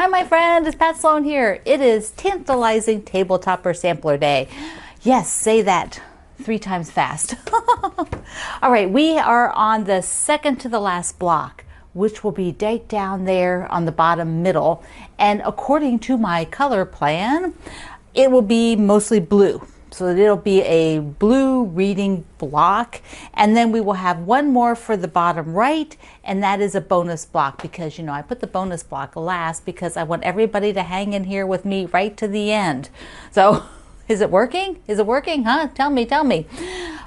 Hi, my friend, it's Pat Sloan here. It is Tantalizing Tabletopper Sampler Day. Yes, say that 3 times fast. All right, we are on the second to the last block, which will be right down there on the bottom middle. And according to my color plan, it will be mostly blue. So it'll be a blue reading block, and then we will have one more for the bottom right, and that is a bonus block because, you know, I put the bonus block last because I want everybody to hang in here with me right to the end. So is it working? Is it working, huh? Tell me, tell me.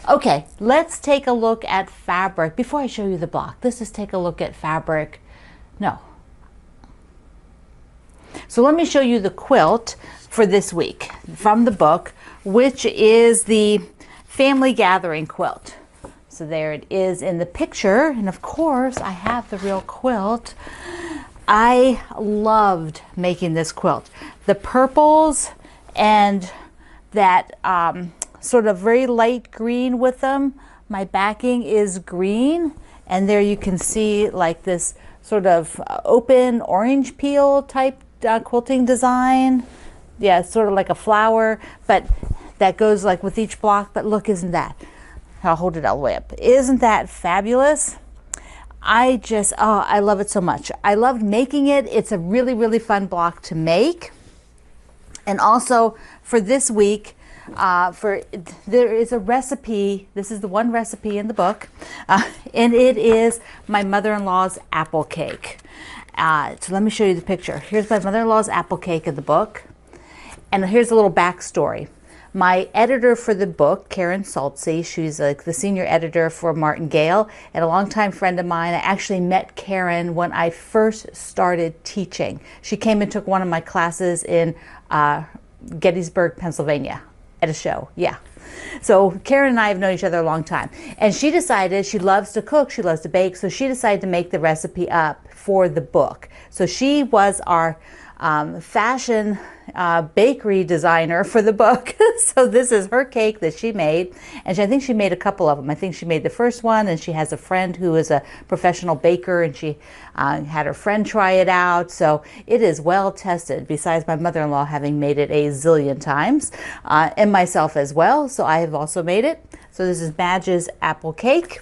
Okay, let's take a look at fabric. Before I show you the block, let's just take a look at fabric. No. So let me show you the quilt for this week from the book, which is the Family Gathering quilt. So there it is in the picture, and of course I have the real quilt. I loved making this quilt. The purples and that sort of very light green with them. My backing is green, and there you can see like this sort of open orange peel type quilting design. Yeah, it's sort of like a flower, but that goes like with each block. But look, isn't that? I'll hold it all the way up. Isn't that fabulous? I just, oh, I love it so much. I loved making it. It's a really, really fun block to make. And also for this week, there is a recipe. This is the one recipe in the book, and it is my mother-in-law's apple cake. So let me show you the picture. Here's my mother-in-law's apple cake in the book. And here's a little backstory. My editor for the book, Karen Saltzy, she's like the senior editor for Martingale and a longtime friend of mine. I actually met Karen when I first started teaching. She came and took one of my classes in Gettysburg, Pennsylvania at a show. Yeah. So Karen and I have known each other a long time. And she decided she loves to cook, she loves to bake, so she decided to make the recipe up for the book. So she was our fashion bakery designer for the book. So this is her cake that she made, and I think she made a couple of them. I think she made the first one, and she has a friend who is a professional baker, and she had her friend try it out. So it is well tested, besides my mother-in-law having made it a zillion times, and myself as well. So I have also made it. So this is Madge's apple cake.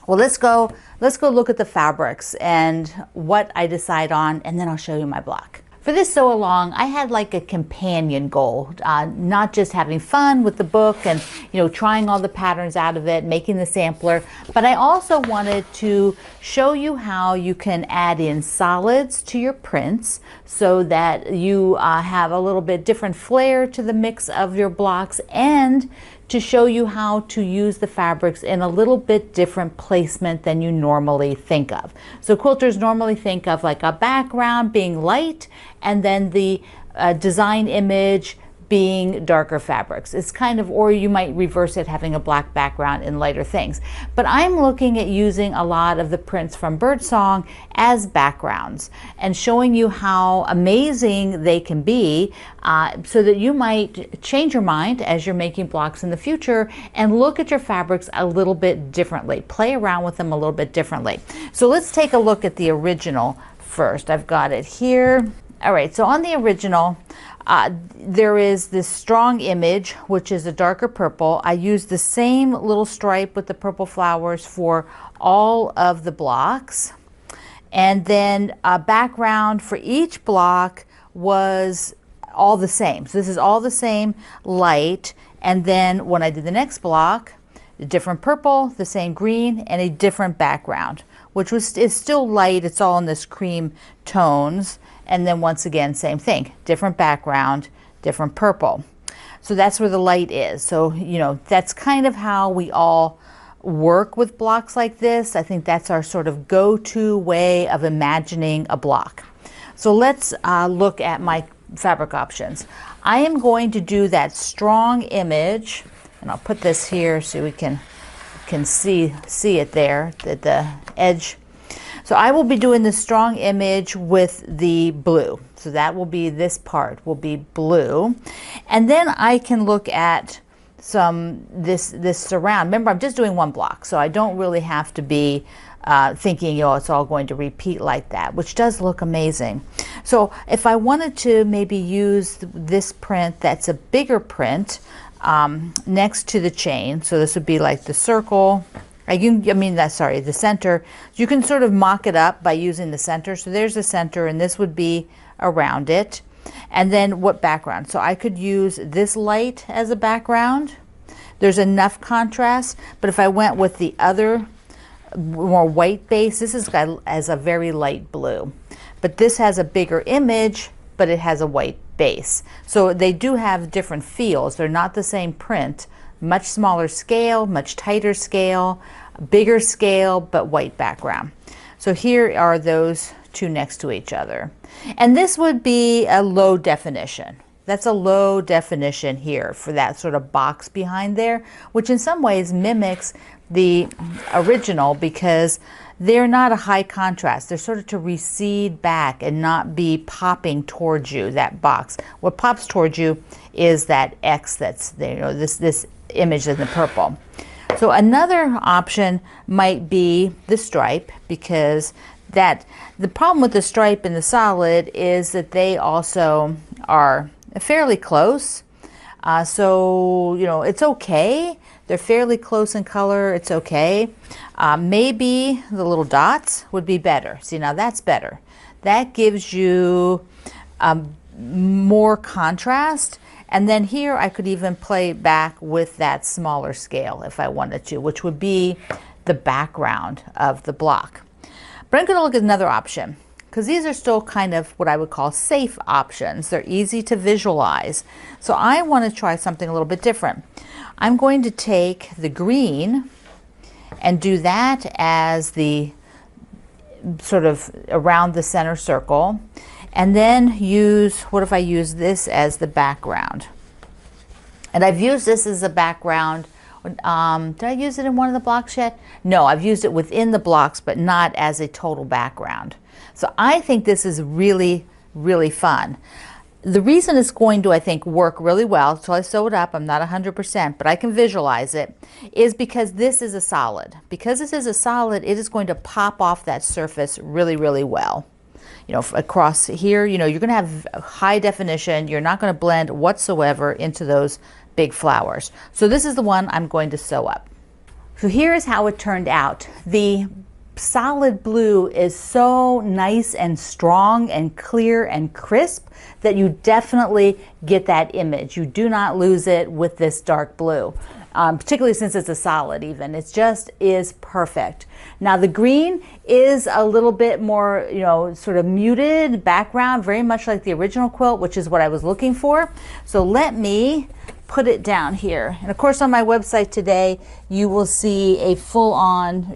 Well, let's go look at the fabrics and what I decide on, and then I'll show you my block. For this sew along, I had like a companion goal, not just having fun with the book and, you know, trying all the patterns out of it, making the sampler, but I also wanted to show you how you can add in solids to your prints so that you have a little bit different flair to the mix of your blocks, and to show you how to use the fabrics in a little bit different placement than you normally think of. So quilters normally think of like a background being light and then the design image being darker fabrics. It's kind of, or you might reverse it, having a black background and lighter things. But I'm looking at using a lot of the prints from Birdsong as backgrounds and showing you how amazing they can be, so that you might change your mind as you're making blocks in the future and look at your fabrics a little bit differently, play around with them a little bit differently. So let's take a look at the original first. I've got it here. All right, so on the original, there is this strong image, which is a darker purple. I used the same little stripe with the purple flowers for all of the blocks. And then a background for each block was all the same. So this is all the same light. And then when I did the next block, a different purple, the same green, and a different background, which is still light. It's all in this cream tones. And then once again, same thing, different background, different purple. So that's where the light is. So, you know, that's kind of how we all work with blocks like this. I think that's our sort of go-to way of imagining a block. So let's look at my fabric options. I am going to do that strong image, and I'll put this here so we can see it there, the edge. So I will be doing the strong image with the blue. So that will be, this part will be blue. And then I can look at this surround. Remember, I'm just doing one block, so I don't really have to be thinking, oh, it's all going to repeat like that, which does look amazing. So if I wanted to maybe use this print that's a bigger print next to the chain, so this would be like the circle, the center. You can sort of mock it up by using the center. So there's the center, and this would be around it. And then what background? So I could use this light as a background. There's enough contrast, but if I went with the other more white base, this is as a very light blue. But this has a bigger image, but it has a white base. So they do have different feels. They're not the same print. Much smaller scale, much tighter scale, bigger scale, but white background. So here are those two next to each other. And this would be a low definition. That's a low definition here for that sort of box behind there, which in some ways mimics the original because they're not a high contrast. They're sort of to recede back and not be popping towards you, that box. What pops towards you is that X that's there, this image in the purple. So another option might be the stripe, because the problem with the stripe and the solid is that they also are fairly close. So, it's okay. They're fairly close in color. It's okay. Maybe the little dots would be better. See, now that's better. That gives you more contrast. And then here I could even play back with that smaller scale if I wanted to, which would be the background of the block. But I'm going to look at another option, because these are still kind of what I would call safe options. They're easy to visualize. So I want to try something a little bit different. I'm going to take the green and do that as the sort of around the center circle. And then what if I use this as the background? And I've used this as a background. Did I use it in one of the blocks yet? No, I've used it within the blocks, but not as a total background. So I think this is really, really fun. The reason it's going to, I think, work really well, until I sew it up, I'm not 100%, but I can visualize it, is because this is a solid. Because this is a solid, it is going to pop off that surface really, really well. Across here, you're going to have high definition. You're not going to blend whatsoever into those big flowers. So this is the one I'm going to sew up. So here's how it turned out. The solid blue is so nice and strong and clear and crisp that you definitely get that image. You do not lose it with this dark blue. Particularly since it's a solid even. It just is perfect. Now the green is a little bit more, sort of muted background, very much like the original quilt, which is what I was looking for. So let me put it down here. And of course on my website today, you will see a full-on,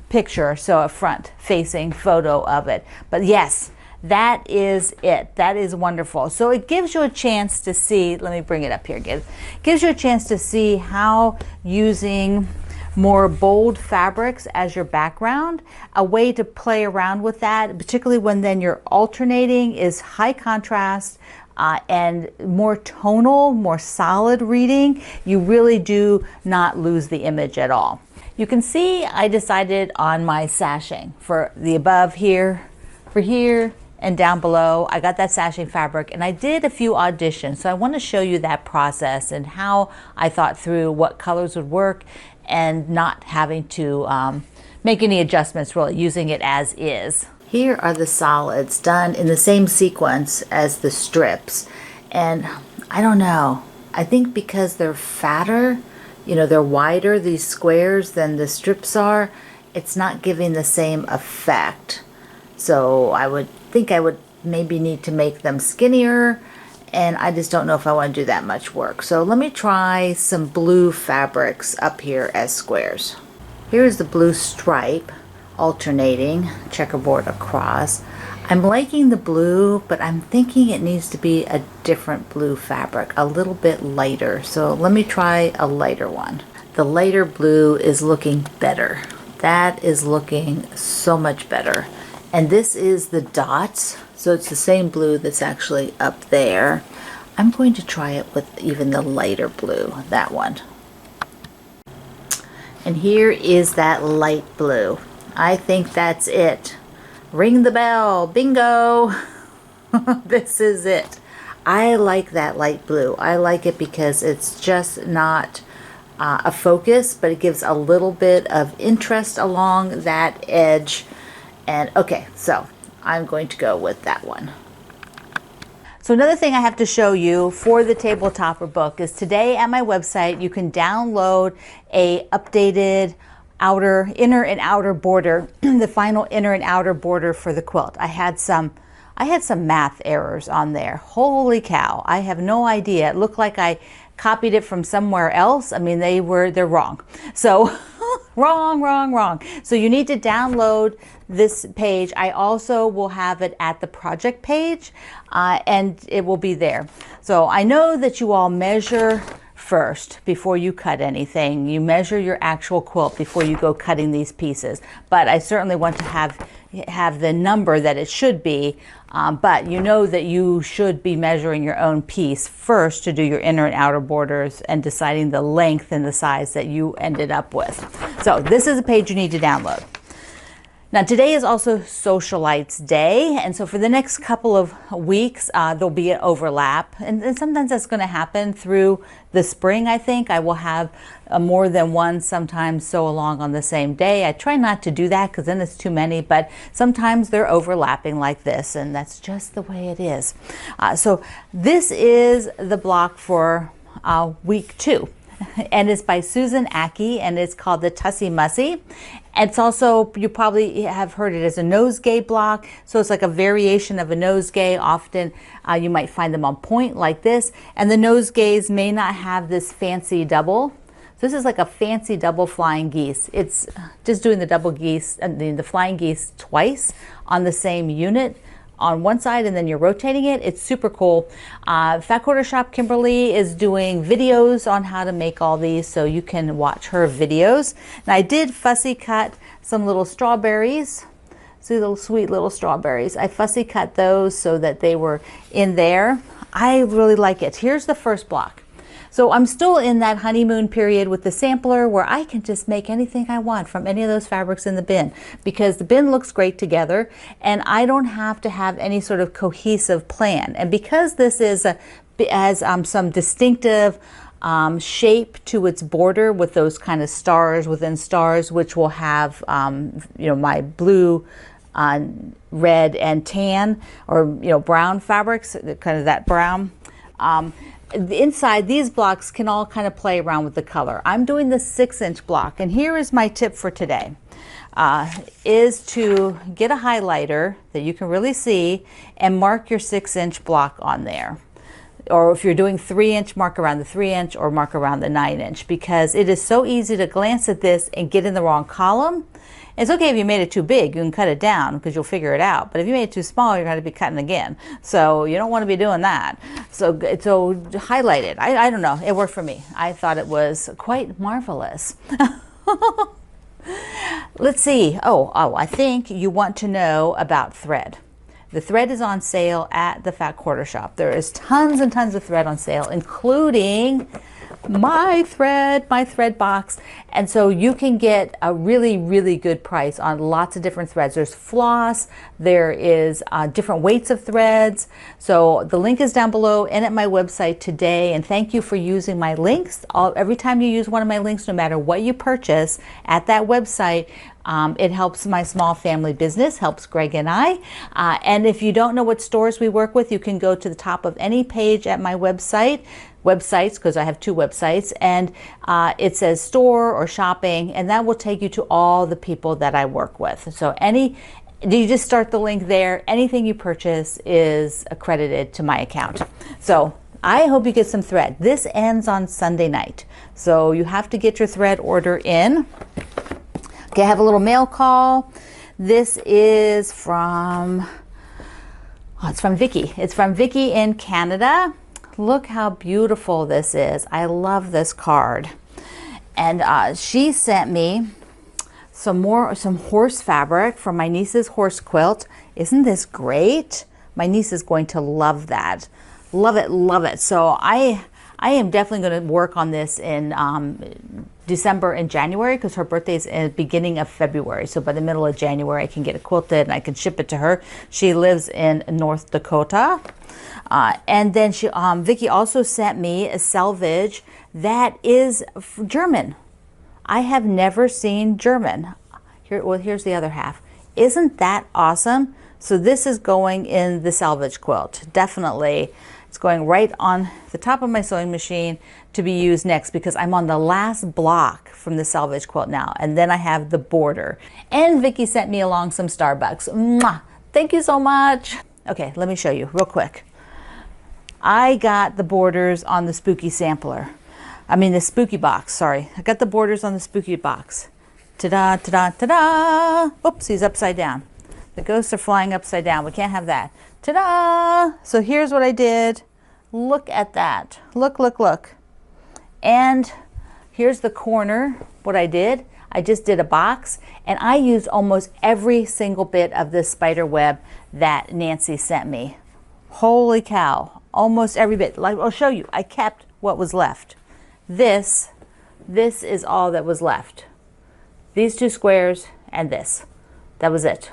picture, so a front-facing photo of it. But yes, that is it. That is wonderful. So it gives you a chance to see, let me bring it up here again. Gives you a chance to see how using more bold fabrics as your background, a way to play around with that, particularly when then you're alternating, is high contrast and more tonal, more solid reading. You really do not lose the image at all. You can see I decided on my sashing for the above here, for here, and down below. I got that sashing fabric and I did a few auditions. So I want to show you that process and how I thought through what colors would work and not having to make any adjustments, really using it as is. Here are the solids done in the same sequence as the strips. And I don't know, I think because they're fatter, they're wider, these squares, than the strips are, it's not giving the same effect. So I would think I would maybe need to make them skinnier, and I just don't know if I want to do that much work. So let me try some blue fabrics up here as squares. Here's the blue stripe alternating checkerboard across. I'm liking the blue, but I'm thinking it needs to be a different blue fabric, a little bit lighter. So let me try a lighter one. The lighter blue is looking better. That is looking so much better. And this is the dots, so it's the same blue that's actually up there. I'm going to try it with even the lighter blue, that one. And here is that light blue. I think that's it. Ring the bell, bingo. This is it. I like that light blue. I like it because it's just not a focus, but it gives a little bit of interest along that edge. And okay, so I'm going to go with that one. So another thing I have to show you for the tabletopper book is today at my website you can download a updated inner and outer border, the final inner and outer border for the quilt. I had some math errors on there. Holy cow, I have no idea. It looked like I copied it from somewhere else. I mean, they're wrong. So wrong. So you need to download this page. I also will have it at the project page and it will be there. So I know that you all measure first before you cut anything. You measure your actual quilt before you go cutting these pieces. But I certainly want to have the number that it should be. But you know that you should be measuring your own piece first to do your inner and outer borders and deciding the length and the size that you ended up with. So this is a page you need to download. Now today is also Socialites Day, and so for the next couple of weeks there'll be an overlap, and sometimes that's going to happen through the spring. I think I will have more than one sometimes sew along on the same day. I try not to do that because then it's too many, but sometimes they're overlapping like this, and that's just the way it is. So this is the block for week 2. And it's by Susan Aki, and it's called the Tussie Mussy. It's also, you probably have heard it as a nosegay block, so it's like a variation of a nosegay. Often you might find them on point like this, and the nosegays may not have this fancy double. So this is like a fancy double flying geese. It's just doing the double geese, the flying geese twice on the same unit on one side, and then you're rotating it. It's super cool. Fat Quarter Shop Kimberly is doing videos on how to make all these, so you can watch her videos. And I did fussy cut some little strawberries. See, little sweet little strawberries. I fussy cut those so that they were in there. I really like it. Here's the first block. So I'm still in that honeymoon period with the sampler where I can just make anything I want from any of those fabrics in the bin, because the bin looks great together and I don't have to have any sort of cohesive plan. And because this has some distinctive shape to its border with those kind of stars within stars, which will have my blue, red and tan, or brown fabrics, kind of that brown. Inside, these blocks can all kind of play around with the color. I'm doing the 6-inch block, and here is my tip for today, is to get a highlighter that you can really see and mark your 6-inch block on there. Or if you're doing 3-inch, mark around the 3-inch or mark around the 9-inch, because it is so easy to glance at this and get in the wrong column. It's okay if you made it too big, you can cut it down because you'll figure it out. But if you made it too small, you're going to be cutting again. So you don't want to be doing that. So highlight it. I don't know. It worked for me. I thought it was quite marvelous. Let's see. Oh, I think you want to know about thread. The thread is on sale at the Fat Quarter Shop. There is tons and tons of thread on sale, including my thread box. And so you can get a really, really good price on lots of different threads. There's floss, there is different weights of threads. So the link is down below and at my website today. And thank you for using my links. Every time you use one of my links, no matter what you purchase at that website, it helps my small family business, helps Greg and I. And if you don't know what stores we work with, you can go to the top of any page at my websites, because I have 2 websites, and it says store or shopping, and that will take you to all the people that I work with. So you just start the link there. Anything you purchase is accredited to my account. So I hope you get some thread. This ends on Sunday night, so you have to get your thread order in. Okay, I have a little mail call. This is from, it's from Vicky. It's from Vicky in Canada. Look how beautiful this is. I love this card. And she sent me some horse fabric from my niece's horse quilt. Isn't this great? My niece is going to love that. Love it, love it. So I am definitely going to work on this in December and January, because her birthday is at the beginning of February. So by the middle of January, I can get it quilted and I can ship it to her. She lives in North Dakota. And then Vicki also sent me a selvage that is German. I have never seen German. Here's the other half. Isn't that awesome? So this is going in the selvage quilt. Definitely. It's going right on the top of my sewing machine to be used next, because I'm on the last block from the selvage quilt now. And then I have the border. And Vicki sent me along some Starbucks. Mwah! Thank you so much. Okay, let me show you real quick. I got the borders on the spooky sampler. I mean the spooky box, sorry. I got the borders on the spooky box. Ta-da, ta-da, ta-da! Oops, he's upside down. The ghosts are flying upside down. We can't have that. Ta-da! So here's what I did. Look at that. Look, look, look. And here's the corner. What I did, I just did a box, and I used almost every single bit of this spider web that Nancy sent me. Holy cow. Almost every bit. Like, I'll show you. I kept what was left. This is all that was left. These two squares and this. That was it.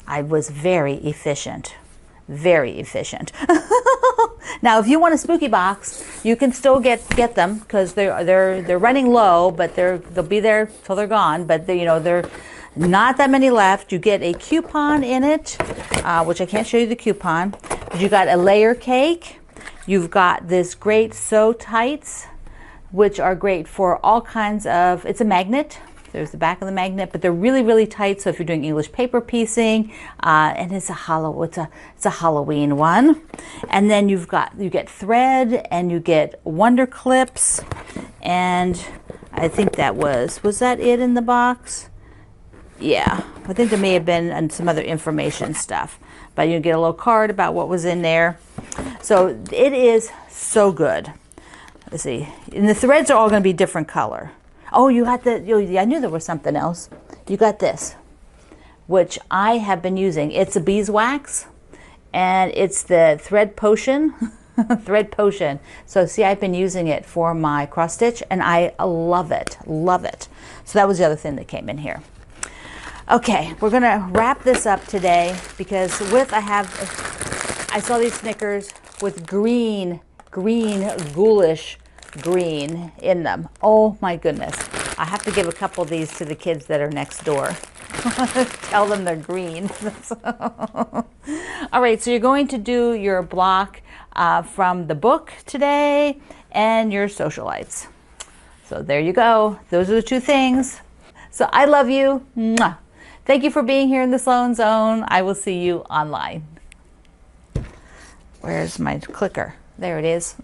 I was very efficient. Very efficient. Now, if you want a spooky box, you can still get them, because they're running low, but they'll be there till they're gone. But they're not that many left. You get a coupon in it, which I can't show you the coupon. But you got a layer cake. You've got this great sew tights, which are great for all kinds of. It's a magnet. There's the back of the magnet, but they're really, really tight. So if you're doing English paper piecing, and it's a Halloween one. And then you get thread, and you get wonder clips, and I think that was that it in the box? Yeah, I think there may have been some other information stuff, but you get a little card about what was in there. So it is so good. Let's see, and the threads are all going to be different color. Oh, you got I knew there was something else. You got this, which I have been using. It's a beeswax, and it's the thread potion. Thread potion. So see, I've been using it for my cross stitch, and I love it. Love it. So that was the other thing that came in here. Okay, we're gonna wrap this up today, because I saw these Snickers with green, ghoulish green in them. Oh my goodness. I have to give a couple of these to the kids that are next door. Tell them they're green. All right, so you're going to do your block from the book today and your socialites. So there you go. Those are the two things. So I love you. Mwah. Thank you for being here in the Sloan Zone. I will see you online. Where's my clicker? There it is.